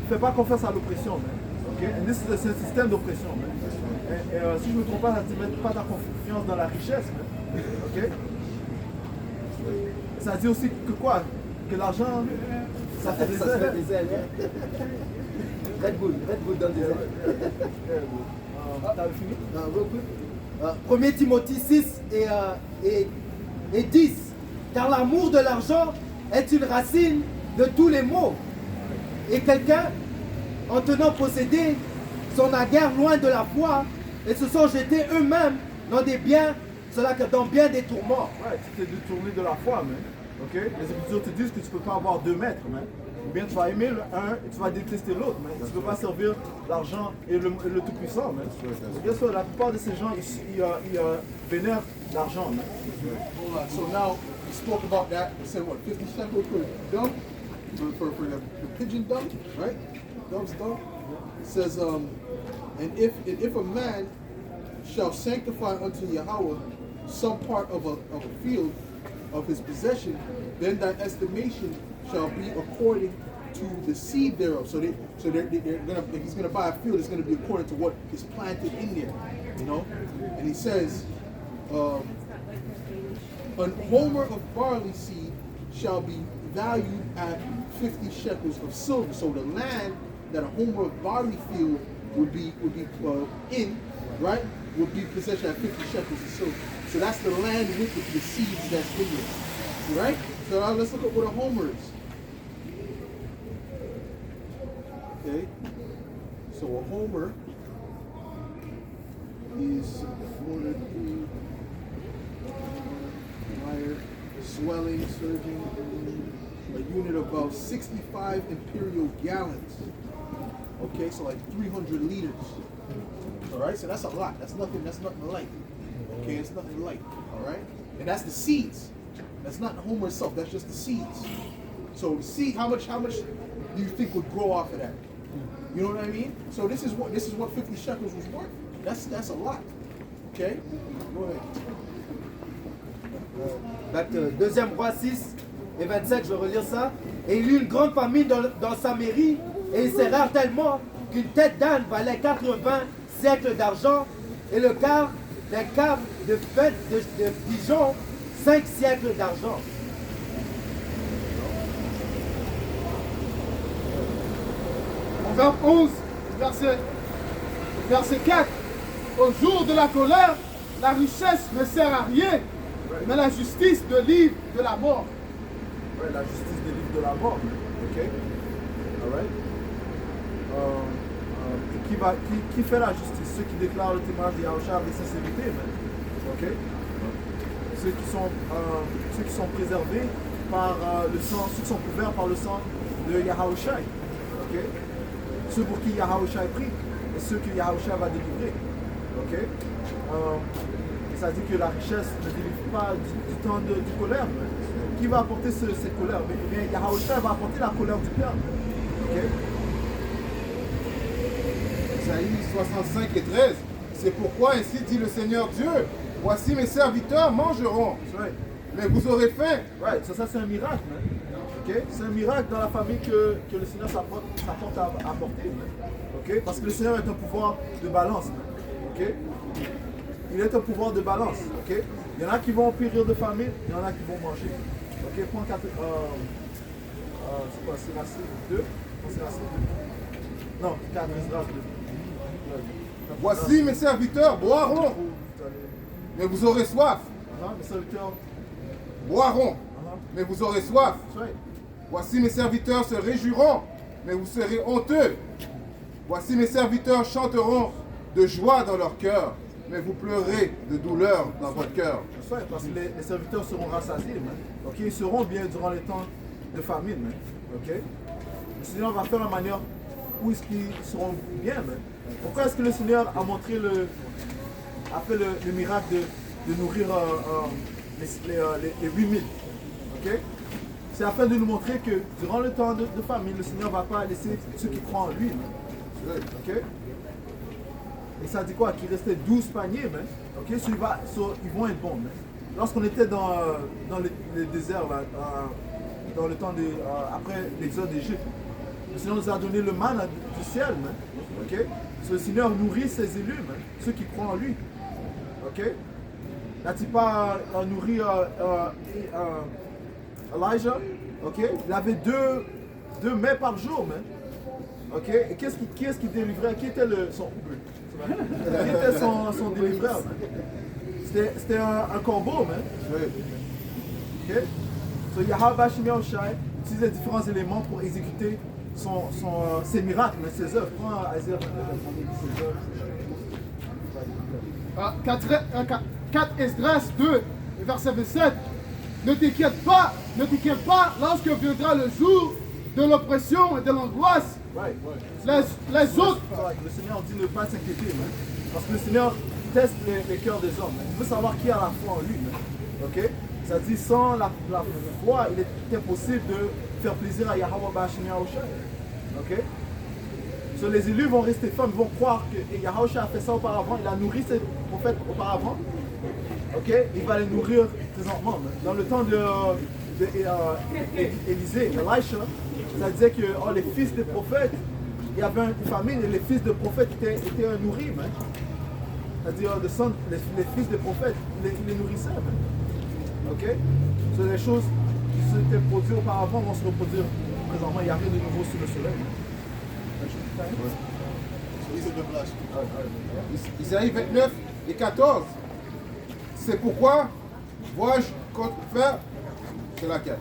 Fais pas confiance à l'oppression, man. Okay? Et c'est un système d'oppression, man. Et si je ne me trompe pas, ça ne met pas ta confiance dans la richesse, man. Ok? Ça dit aussi que quoi? Que l'argent, ça fait des ailes. Red Bull dans des ailes. T'avais fini? 1 Timothée 6 et 10. Car l'amour de l'argent est une racine de tous les maux. Et quelqu'un, en tenant possédé, sont naguère loin de la foi et se sont jetés eux-mêmes dans des biens cela que dans bien des tourments. Ouais, tu t'es détourné de la foi, man. Ok? Les Écritures te disent que tu ne peux pas avoir deux maîtres, man. Ou bien tu vas aimer un et tu vas détester l'autre, man. Tu ne peux pas servir l'argent et le Tout-Puissant, man. Bien sûr, la plupart de ces gens, ils vénèrent l'argent, man. Hold on. So now we spoke about that. We said what, 50 shekels for dung? For the pigeon dung, right? Dove's dung. It says, and if a man shall sanctify unto Yahweh some part of a field of his possession, then thy estimation shall be according to the seed thereof. So they're gonna, if he's gonna buy a field, it's gonna be according to what is planted in there, you know. And he says, an homer of barley seed shall be valued at 50 shekels of silver. So the land that a homer of barley field would be in, right, would be possession at 50 shekels of silver. So that's the land with the seeds that's in there, right? So now let's look at what a homer is. Okay, so a homer is higher, swelling, surging, a unit of about 65 imperial gallons. Okay, so like 300 liters. All right, so that's a lot. That's nothing light. Okay, it's nothing light. All right, and that's the seeds. That's not the homer itself. That's just the seeds. So the seed, how much do you think would grow off of that? You know what I mean? So this is what 50 shekels was worth. That's a lot. Okay, go ahead. Deuxième roi 6 et 27, je vais relire ça. Et il y eut une grande famine dans Samarie, et il s'érare tellement qu'une tête d'âne valait 80 siècles d'argent, et le quart d'un quart de fête de pigeon, 5 siècles d'argent. Proverbe 11, verset 4. Au jour de la colère, la richesse ne sert à rien, mais la justice délivre de la mort. Ouais, la justice délivre de la mort. Ok? Alright? Qui fait la justice? Ceux qui déclarent le témoignage de Yahushua avec sincérité. Ok? Ceux qui sont préservés par le sang, ceux qui sont couverts par le sang de Yahushua. Ok? Ceux pour qui Yahushua est pris et ceux que Yahushua va délivrer. Ok? Ça dit que la richesse ne délivre pas du temps de colère. Qui va apporter cette colère? Mais Yahushua va apporter la colère du Père. Ok? Isaïe 65 et 13. C'est pourquoi ainsi dit le Seigneur Dieu. Voici mes serviteurs mangeront, Right. mais vous aurez faim. Right. Ça c'est un miracle. Okay? C'est un miracle dans la famille que le Seigneur s'apporte à apporter. Okay? Parce que le Seigneur est un pouvoir de balance. Okay? Il est un pouvoir de balance. Okay? Il y en a qui vont périr de famine, il y en a qui vont manger. Ok, point 4. C'est quoi? C'est la C2? C'est la C2. Non, 4, Esdras 2. Voici mes serviteurs boiront, mais vous aurez soif. Mes serviteurs. Boiront, mais vous aurez soif. That's right. Voici mes serviteurs se réjouiront, mais vous serez honteux. Voici mes serviteurs chanteront de joie dans leur cœur, mais vous pleurez de douleur dans votre cœur. That's right, parce que les serviteurs seront rassasiés. Man. Ok, ils seront bien durant les temps de famine. Man. Ok? Le Seigneur va faire la manière où est-ce qu'ils seront bien. Man. Pourquoi est-ce que le Seigneur a fait le miracle de nourrir les 8000? Ok? C'est afin de nous montrer que durant le temps de famine, le Seigneur ne va pas laisser ceux qui croient en lui. Man. Ok? Et ça dit quoi? Qu'il restait 12 paniers. Man. Ok? Ils vont être bons. Man. Lorsqu'on était dans le désert, là, dans le temps après l'exode d'Égypte, le Seigneur nous a donné le manne du ciel. Man. Ok? Le Seigneur nourrit ses élus, man, ceux qui croient en lui. Ok? N'a-t-il pas nourri Elijah? Ok? Il avait deux mets par jour, man. Ok? Et qui est-ce qui délivrait? Qui était qui était son délivreur, man? C'était un corbeau, man. Ok? So Yahweh Shimei Shai utilise les différents éléments pour exécuter ses miracles, mais ses œuvres. Prends Isaiah 29, ses œuvres. 4 Esdras 2, verset 27. Ne t'inquiète pas lorsque viendra le jour de l'oppression et de l'angoisse. Right. Les autres, Le Seigneur dit ne pas s'inquiéter, man. Parce que le Seigneur teste les cœurs des hommes. Man. Il veut savoir qui a la foi en lui. Man. Ok? Ça dit sans la foi, il est impossible de faire plaisir à Yahweh Ba'ashem Yahushua. Ok? So, les élus vont rester fermes, vont croire que Yahushua a fait ça auparavant, il a nourri ses prophètes auparavant. Ok? Il va les nourrir présentement. Man. Dans le temps d'Élisée, Elisha, ça disait que les fils des prophètes, il y avait une famine et les fils de prophètes étaient nourris. Man. C'est-à-dire les fils des prophètes, ils les nourrissaient. Man. Ok? C'est des choses qui s'étaient produites auparavant vont se reproduire présentement. Il n'y a rien de nouveau sous le soleil. Isaïe 29 et 14. C'est pourquoi,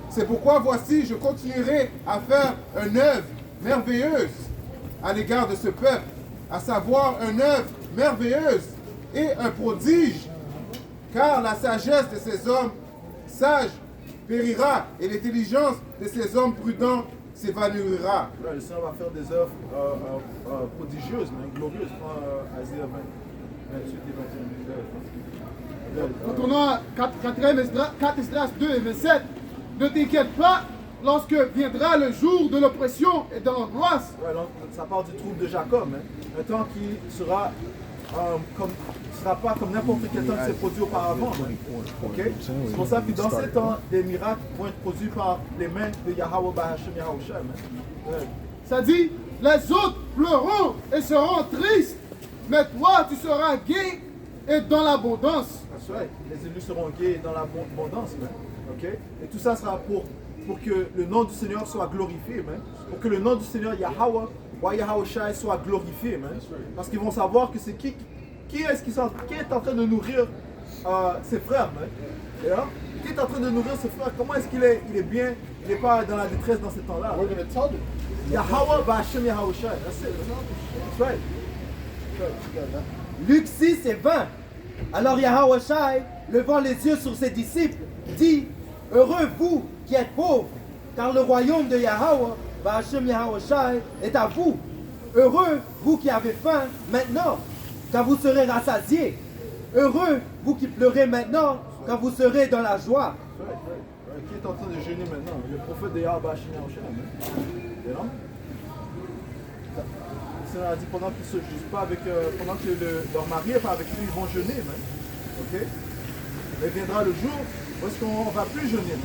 c'est pourquoi voici, je continuerai à faire une œuvre merveilleuse à l'égard de ce peuple, à savoir une œuvre merveilleuse et un prodige, car la sagesse de ces hommes sages périra et l'intelligence de ces hommes prudents s'évanouira. Le Seigneur va faire des œuvres prodigieuses, mais glorieuses. Isaïe 28 et 21. retournons à 4 Esdras 2 et 27. Ne t'inquiète pas lorsque viendra le jour de l'oppression et de l'angoisse. Ouais, donc, ça part du trouble de Jacob, hein. Un temps qui sera sera pas comme n'importe quel temps qui s'est produit auparavant. Hein. Okay? C'est pour ça que dans ces temps, des miracles vont être produits par les mains de Yahweh Ba'ashem Yahushua. Hein. Ouais. Ça dit, les autres pleureront et seront tristes, mais toi tu seras gai et dans l'abondance. That's right. Les élus seront gays dans l'abondance. Okay? Et tout ça sera pour que le nom du Seigneur soit glorifié. Man. Pour que le nom du Seigneur Yahushua soit glorifié. Man. Parce qu'ils vont savoir que c'est qui est en train de nourrir ses frères. Man. Yeah? Qui est en train de nourrir ses frères? Comment est-ce qu'il est bien? Il n'est pas dans la détresse dans ces temps-là. Yahweh Ba'ashem Yahushua. That's it. That's right. Luc 6 et 20. Alors Yahushua, levant les yeux sur ses disciples, dit: Heureux vous qui êtes pauvres, car le royaume de Yahweh, Ba'ashem Yahushua, est à vous. Heureux vous qui avez faim maintenant, car vous serez rassasiés. Heureux vous qui pleurez maintenant, car vous serez dans la joie. Qui est en train de jeûner maintenant? Le prophète de Yahweh Ba'ashem Yahushua. Le Seigneur a dit pendant qu'ils ne se jugent pas avec, pendant que leur mari n'est pas avec eux, ils vont jeûner. Ok? Mais viendra le jour où est-ce qu'on ne va plus jeûner.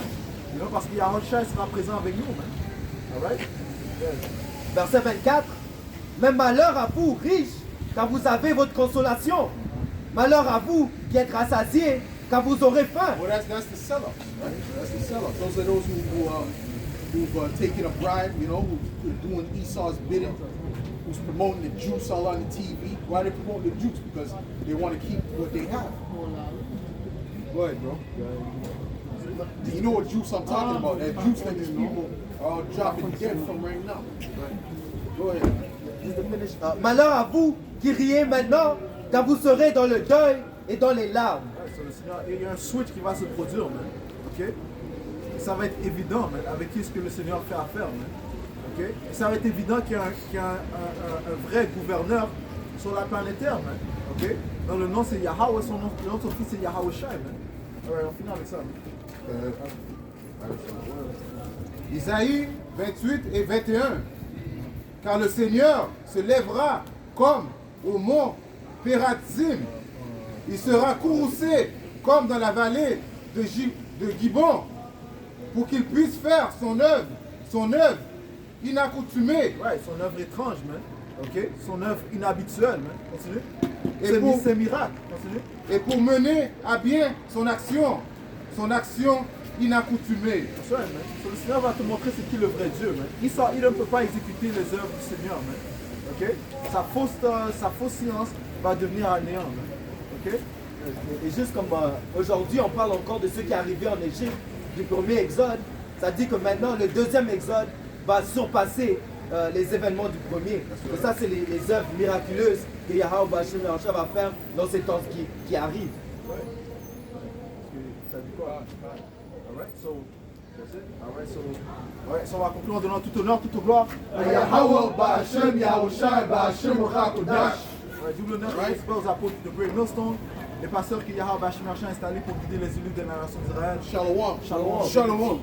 Parce que Yahushua sera présent avec nous. Alright? Verset 24. Mais malheur à vous, riches, car vous avez votre consolation. Malheur à vous qui êtes rassasiés, car vous aurez faim. Well, that's the sell-ups, right? That's the sell-ups. Those are those who've taken a bribe, you know, who's doing Esau's bidding, who's promoting the juice all on the TV. Why are they promoting the juice? Because they want to keep what they have. Go ahead, bro. You know what juice I'm talking about? That juice that these people are all dropping dead from right now. Go ahead. Malheur à vous qui riez maintenant, car vous serez dans le deuil et dans les larmes. Il y a un switch qui va se produire, man. Okay? Ça va être évident, man, avec qui est-ce que le Seigneur fait affaire. Man. Okay? Et ça va être évident qu'il y a, un vrai gouverneur sur la planète Terre. Man. Okay? Dans le nom c'est Yahweh, son fils c'est Yahushua. On finit avec ça. Isaïe 28 et 21. Car le Seigneur se lèvera comme au mont Pérazim. Il sera courroucé comme dans la vallée de Gibon, pour qu'il puisse faire son œuvre inaccoutumée. Ouais, son œuvre étrange, man. Okay? Son œuvre inhabituelle, man. Continue. C'est miracle. Continue. Et pour mener à bien son action inaccoutumée. That's right, man. So, le Seigneur va te montrer c'est qui le vrai Dieu, man. Il ne peut pas exécuter les œuvres du Seigneur, man. Okay? Sa fausse science va devenir un néant, man. Okay? Et juste comme aujourd'hui, on parle encore de ceux qui arrivaient en Égypte, du premier exode, ça dit que maintenant le deuxième exode va surpasser les événements du premier. Et ça, c'est les œuvres miraculeuses que Yahweh Ba'ashem Yahushua va faire dans ces temps qui arrivent. Ouais. Alright, so that's it. Alright, so on va conclure en donnant tout honneur, toute gloire. Yahweh, Ba'ashem, Yahushai, Ba'ashem, Ruchakodash. Ouais, double honneur et respect aux apôtres de Great Millstone, les pasteurs que Yahweh Bashim a installés pour guider les élus de la nation d'Israël. Shalom. Shalom. Shalom.